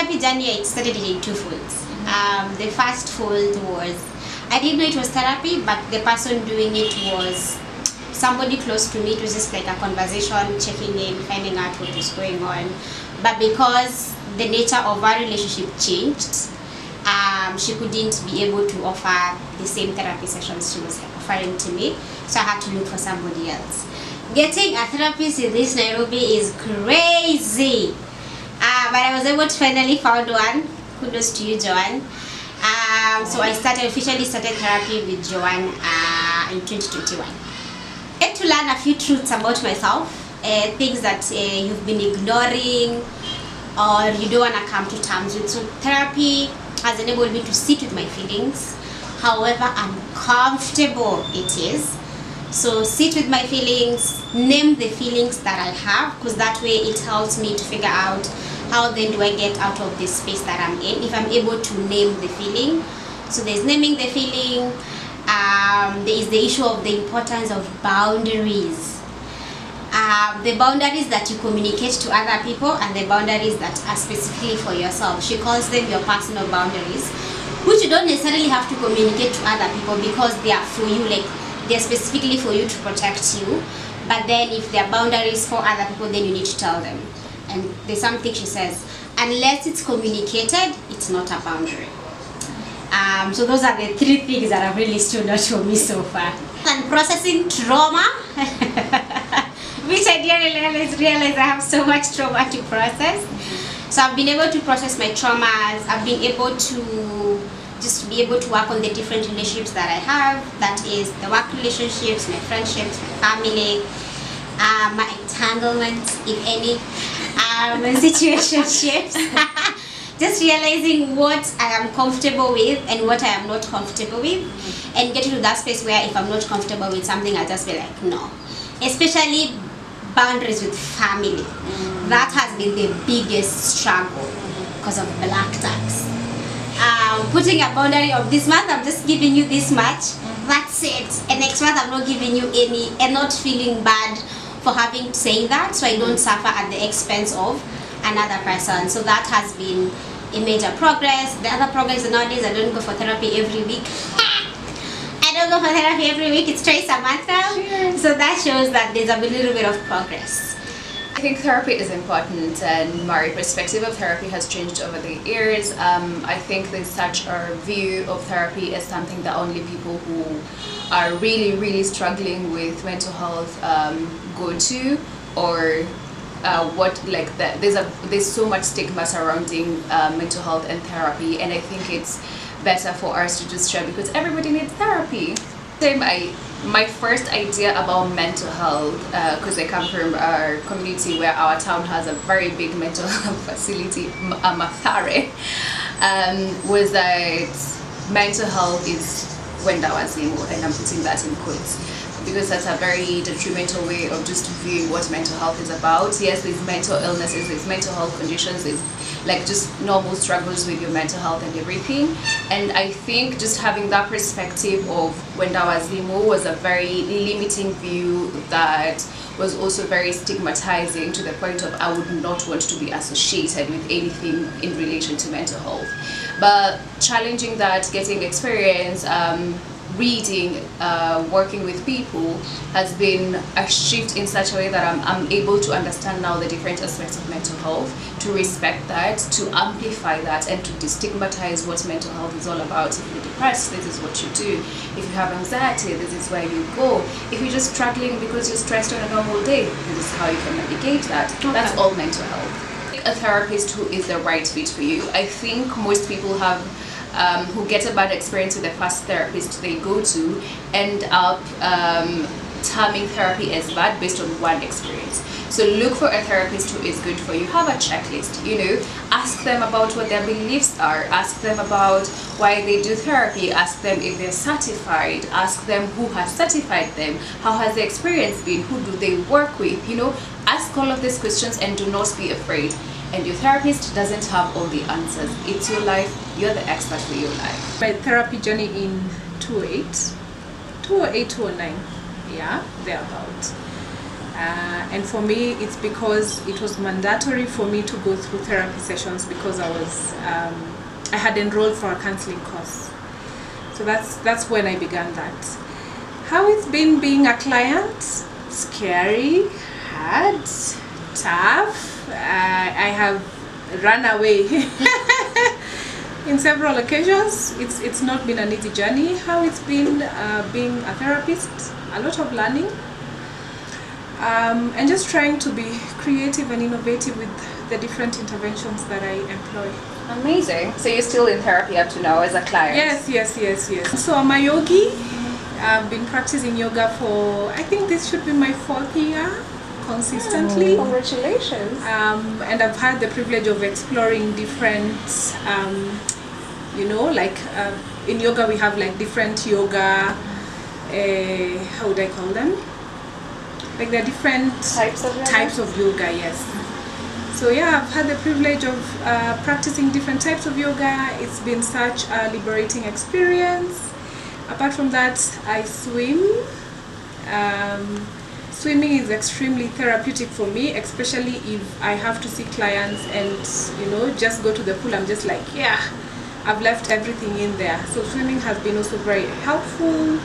therapy journey, I started it in two folds. The first fold was, I didn't know it was therapy, but the person doing it was somebody close to me. It was just like a conversation, checking in, finding out what was going on. But because the nature of our relationship changed, she couldn't be able to offer the same therapy sessions she was offering to me, so I had to look for somebody else. Getting a therapist in this Nairobi is crazy, but I was able to finally find one. Kudos to you, Joanne. So I officially started therapy with Joanne in 2021. Get to learn a few truths about myself, things that you've been ignoring or you don't want to come to terms with. So therapy has enabled me to sit with my feelings, however uncomfortable it is. So sit with my feelings, name the feelings that I have, because that way it helps me to figure out how then do I get out of this space that I'm in, if I'm able to name the feeling. So there's naming the feeling, there is the issue of the importance of boundaries. The boundaries that you communicate to other people and the boundaries that are specifically for yourself. She calls them your personal boundaries, which you don't necessarily have to communicate to other people because they are for you, like they're specifically for you to protect you. But then if they're boundaries for other people, then you need to tell them. And there's something she says, unless it's communicated, it's not a boundary. So those are the three things that have really stood out for me so far. And processing trauma, which I didn't realize I have so much trauma to process. So I've been able to process my traumas. I've been able to just be able to work on the different relationships that I have. That is the work relationships, my friendships, my family, my entanglements, if any, situationships. Just realizing what I am comfortable with and what I am not comfortable with, and getting to that space where if I'm not comfortable with something, I'll just be like, no. Especially boundaries with family. That has been the biggest struggle because of black tax. Putting a boundary of this month, I'm just giving you this much, that's it. And next month, I'm not giving you any, and not feeling bad for having to say that, so I don't suffer at the expense of another person. So that has been a major progress. The other progress nowadays, I don't go for therapy every week. I don't go for therapy every week, it's twice a month now. Sure. So that shows that there's a little bit of progress. I think therapy is important, and my perspective of therapy has changed over the years. I think there's such a view of therapy as something that only people who are really struggling with mental health go to, or there's so much stigma surrounding mental health and therapy, and I think it's better for us to just share because everybody needs therapy. My first idea about mental health, because I come from a community where our town has a very big mental health facility, Mathare, was that mental health is Wenda Wazimu, and I'm putting that in quotes, because that's a very detrimental way of just viewing what mental health is about. Yes, there's mental illnesses, there's mental health conditions, there's like just normal struggles with your mental health and everything. And I think just having that perspective of Wenda Wazimu was a very limiting view that was also very stigmatizing, to the point of I would not want to be associated with anything in relation to mental health. But challenging that, getting experience, reading, working with people has been a shift in such a way that I'm able to understand now the different aspects of mental health, to respect that, to amplify that, and to destigmatize what mental health is all about. If you're depressed, this is what you do. If you have anxiety, this is where you go. If you're just struggling because you're stressed on a normal day, this is how you can navigate that. Okay. That's all mental health. A therapist who is the right fit for you. I think most people have who get a bad experience with the first therapist they go to end up terming therapy as bad based on one experience. So look for a therapist who is good for you. Have a checklist, ask them about what their beliefs are, ask them about why they do therapy, ask them if they're certified, ask them who has certified them, how has the experience been, who do they work with, ask all of these questions and do not be afraid. And your therapist doesn't have all the answers. It's your life. You're the expert for your life. My therapy journey in 2008, 2009, yeah, thereabout. And for me, it's because it was mandatory for me to go through therapy sessions because I had enrolled for a counseling course. So that's when I began that. How it's been being a client? Scary, hard, tough. I have run away in several occasions. It's not been an easy journey. How it's been being a therapist? A lot of learning. And just trying to be creative and innovative with the different interventions that I employ. Amazing. So you're still in therapy up to now as a client? Yes. So I'm a yogi. I've been practicing yoga for, I think this should be my 4th year consistently. Congratulations. And I've had the privilege of exploring different, like in yoga we have like different yoga, how would I call them? Like there are different types of yoga, yes. So yeah, I've had the privilege of practicing different types of yoga. It's been such a liberating experience. Apart from that, I swim. Swimming is extremely therapeutic for me, especially if I have to see clients and just go to the pool. I'm just like, yeah, I've left everything in there. So swimming has been also very helpful.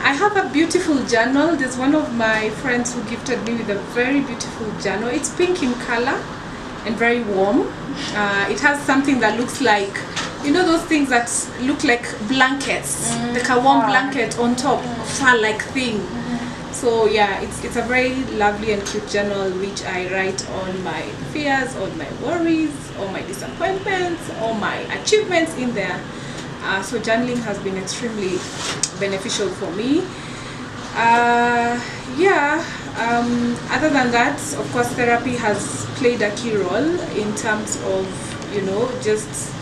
I have a beautiful journal. There's one of my friends who gifted me with a very beautiful journal. It's pink in color and very warm. It has something that looks like, those things that look like blankets, like a warm blanket on top, fur-like thing. So yeah, it's a very lovely and cute journal which I write all my fears, all my worries, all my disappointments, all my achievements in there. So journaling has been extremely beneficial for me. Other than that, of course, therapy has played a key role in terms of, just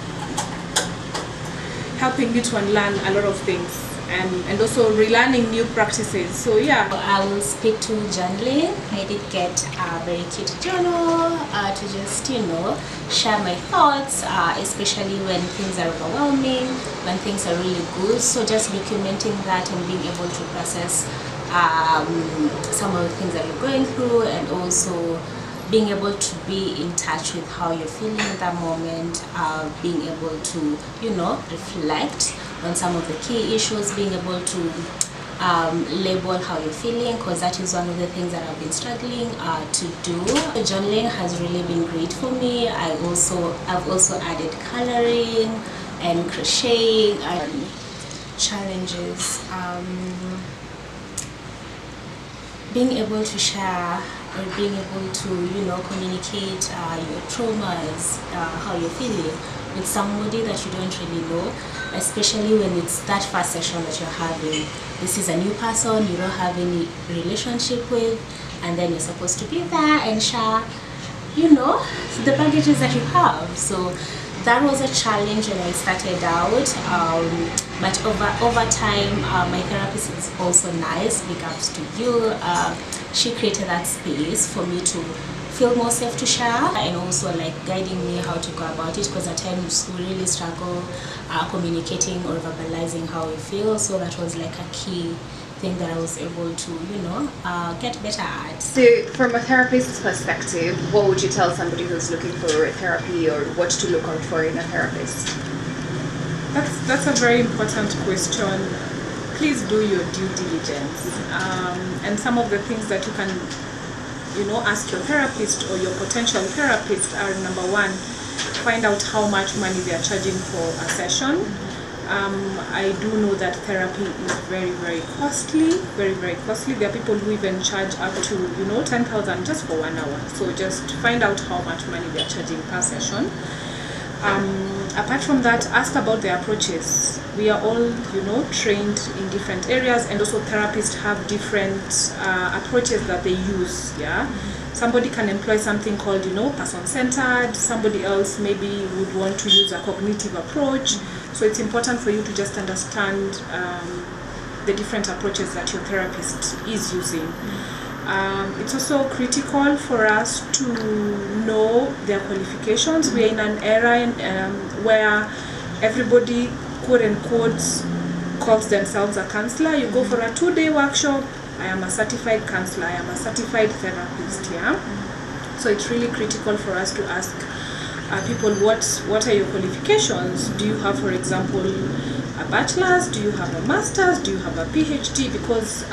helping me to unlearn a lot of things and also relearning new practices. So yeah. I will speak to journaling. I did get a very cute journal to just, share my thoughts, especially when things are overwhelming, when things are really good. So just documenting that and being able to process some of the things that you're going through, and also being able to be in touch with how you're feeling at that moment, being able to, reflect on some of the key issues, being able to label how you're feeling, because that is one of the things that I've been struggling to do. Journaling has really been great for me. I've also added coloring and crocheting and challenges. Being able to share or being able to communicate your traumas, how you're feeling with somebody that you don't really know, especially when it's that first session that you're having. This is a new person you don't have any relationship with, and then you're supposed to be there and share the baggages that you have. So that was a challenge when I started out, but over time, my therapist is also nice. Big ups to you. She created that space for me to feel more safe to share, and also like guiding me how to go about it, because at times we really struggle communicating or verbalizing how we feel. So that was like a key thing that I was able to get better at. So from a therapist's perspective, what would you tell somebody who's looking for therapy, or what to look out for in a therapist? That's a very important question. Please do your due diligence, and some of the things that you can ask your therapist or your potential therapist are: number one, find out how much money they are charging for a session. I do know that therapy is very, very costly, very, very costly. There are people who even charge up to 10,000 just for 1 hour. So just find out how much money they are charging per session. Apart from that, ask about the approaches. We are all trained in different areas, and also therapists have different approaches that they use. Somebody can employ something called person-centered. Somebody else maybe would want to use a cognitive approach. So it's important for you to just understand the different approaches that your therapist is using. It's also critical for us to know their qualifications. We are in an era where everybody, quote unquote, calls themselves a counselor. You go for a 2-day workshop, I am a certified counselor, I am a certified therapist, yeah. So it's really critical for us to ask people what are your qualifications. Do you have, for example, a bachelor's? Do you have a master's? Do you have a PhD? Because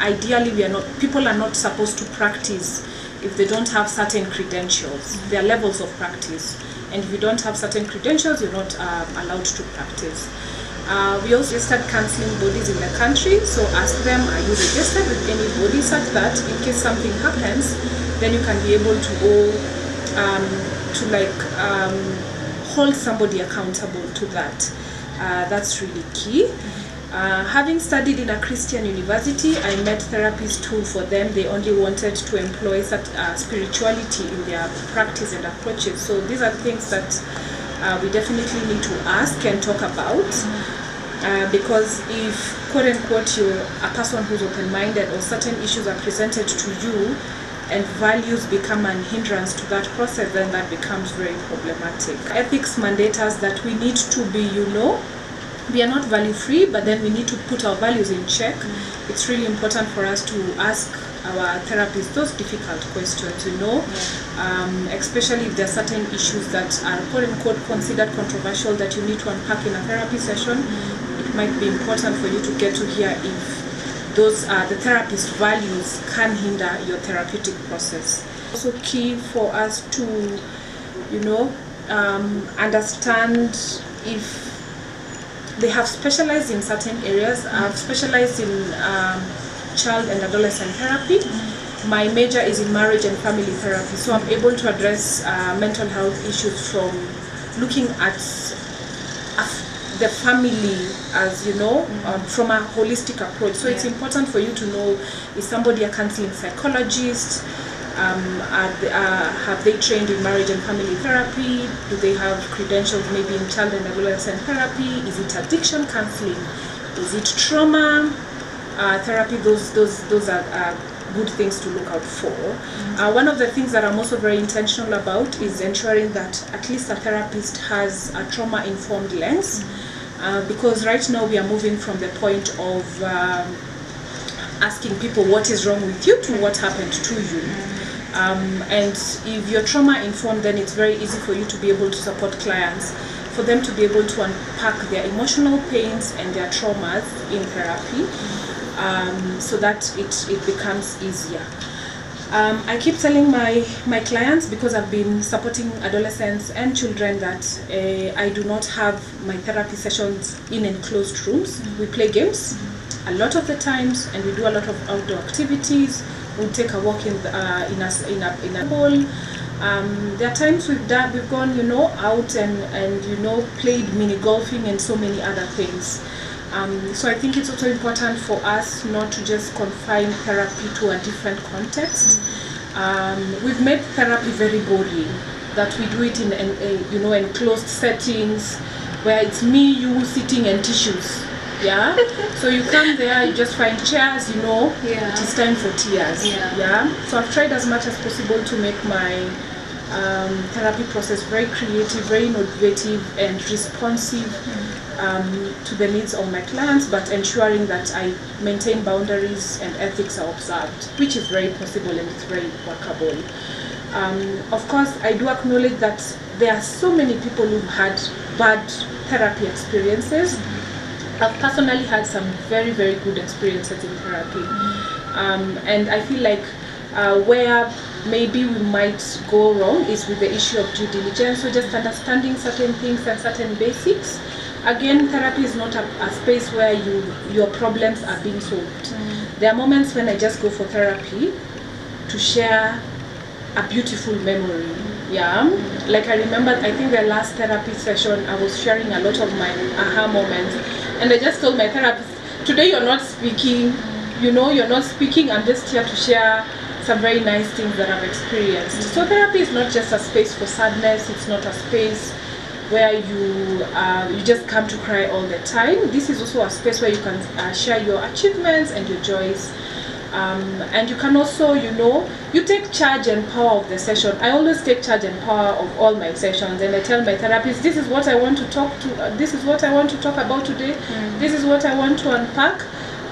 ideally people are not supposed to practice if they don't have certain credentials. There are levels of practice, and if you don't have certain credentials, you're not allowed to practice. We also registered counseling bodies in the country, so ask them, are you registered with any body, such that in case something happens, then you can be able to go hold somebody accountable to that. That's really key. Having studied in a Christian university, I met therapists who, for them, they only wanted to employ such spirituality in their practice and approaches. So these are things that we definitely need to ask and talk about, because if, quote unquote, you're a person who's open-minded, or certain issues are presented to you and values become an hindrance to that process, then that becomes very problematic. Ethics mandate us that we need to be, we are not value free, but then we need to put our values in check. It's really important for us to ask our therapists those difficult questions, especially if there are certain issues that are, quote unquote, considered controversial that you need to unpack in a therapy session. It might be important for you to get to hear if those the therapist values can hinder your therapeutic process. Also key for us to, understand if they have specialized in certain areas. I've specialized in child and adolescent therapy. My major is in marriage and family therapy, so I'm able to address mental health issues from looking at the family, as from a holistic approach. So it's important for you to know, is somebody a counseling psychologist? Have they trained in marriage and family therapy? Do they have credentials maybe in child and adolescent therapy? Is it addiction counseling? Is it trauma therapy? Those are good things to look out for. One of the things that I'm also very intentional about is ensuring that at least a therapist has a trauma-informed lens, because right now we are moving from the point of asking people what is wrong with you to what happened to you. And if you're trauma-informed, then it's very easy for you to be able to support clients, for them to be able to unpack their emotional pains and their traumas in therapy, so that it becomes easier. I keep telling my clients, because I've been supporting adolescents and children, that I do not have my therapy sessions in enclosed rooms. We play games a lot of the times, and we do a lot of outdoor activities. We take a walk in a hall. There are times we've gone out and played mini golfing and so many other things. So I think it's also important for us not to just confine therapy to a different context. We've made therapy very boring, that we do it in enclosed settings where it's me, you sitting, and tissues. Yeah. So you come there, you just find chairs, it is time for tears. Yeah. So I've tried as much as possible to make my therapy process very creative, very innovative, and responsive to the needs of my clients, but ensuring that I maintain boundaries and ethics are observed, which is very possible and it's very workable. Of course, I do acknowledge that there are so many people who've had bad therapy experiences. I've personally had some very, very good experiences in therapy. And I feel like where maybe we might go wrong is with the issue of due diligence. So just understanding certain things and certain basics. Again, therapy is not a space where your problems are being solved. There are moments when I just go for therapy to share a beautiful memory. Yeah, like I remember, I think the last therapy session, I was sharing a lot of my aha moments, and I just told my therapist, today you're not speaking, you're not speaking, I'm just here to share some very nice things that I've experienced. So therapy is not just a space for sadness, it's not a space where you just come to cry all the time. This is also a space where you can share your achievements and your joys. And you can also, you take charge and power of the session. I always take charge and power of all my sessions, and I tell my therapist, this is what I want to talk about today. This is what I want to unpack.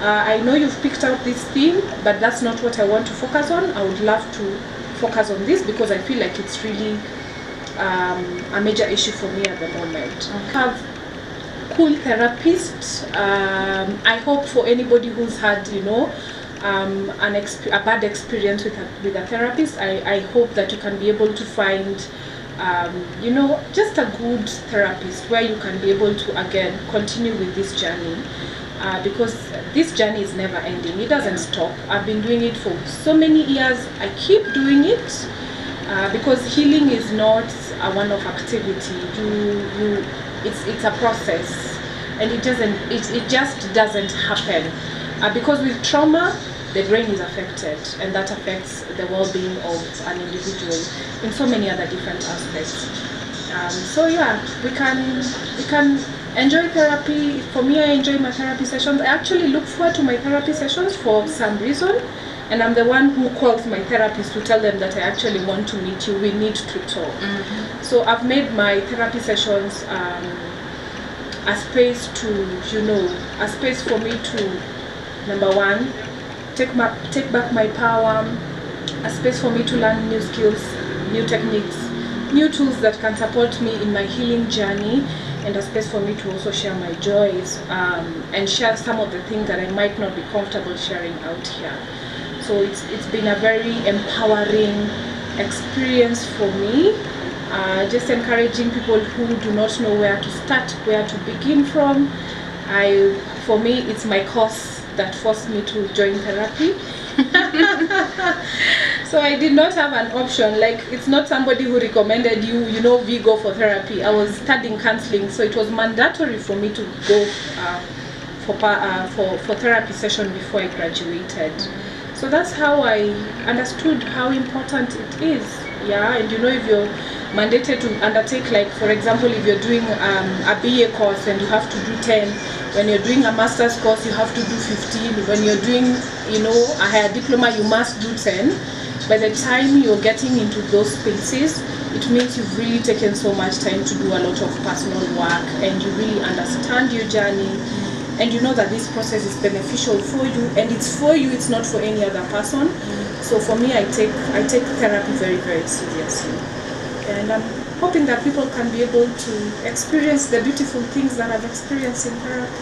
I know you've picked out this theme, but that's not what I want to focus on. I would love to focus on this because I feel like it's really a major issue for me at the moment. Have cool therapists. I hope for anybody who's had, you know, a bad experience with a therapist, I hope that you can be able to find you know, just a good therapist where you can be able to again continue with this journey, because this journey is never ending. It doesn't stop. I've been doing it for so many years. I keep doing it because healing is not a one-off activity. It's a process, and it just doesn't happen because with trauma the brain is affected, and that affects the well-being of an individual in so many other different aspects. So yeah, we can enjoy therapy. For me, I enjoy my therapy sessions. I actually look forward to my therapy sessions for some reason, and I'm the one who calls my therapist to tell them that I actually want to meet you. We need to talk. So I've made my therapy sessions a space to, you know, a space for me to, number one, take back my power, a space for me to learn new skills, new techniques, new tools that can support me in my healing journey, and a space for me to also share my joys and share some of the things that I might not be comfortable sharing out here. So it's been a very empowering experience for me, just encouraging people who do not know where to start, where to begin from. For me, it's my course that forced me to join therapy. So I did not have an option. Like, it's not somebody who recommended you know, we go for therapy. I was studying counseling, so it was mandatory for me to go for therapy session before I graduated. So that's how I understood how important it is. Yeah, and you know, if you're mandated to undertake, like for example, if you're doing a BA course and you have to do 10, when you're doing a master's course you have to do 15, when you're doing, you know, a higher diploma you must do 10. By the time you're getting into those spaces, it means you've really taken so much time to do a lot of personal work, and you really understand your journey, and you know that this process is beneficial for you, and it's for you, it's not for any other person. So for me, I take therapy very, very seriously, and I'm hoping that people can be able to experience the beautiful things that I've experienced in therapy.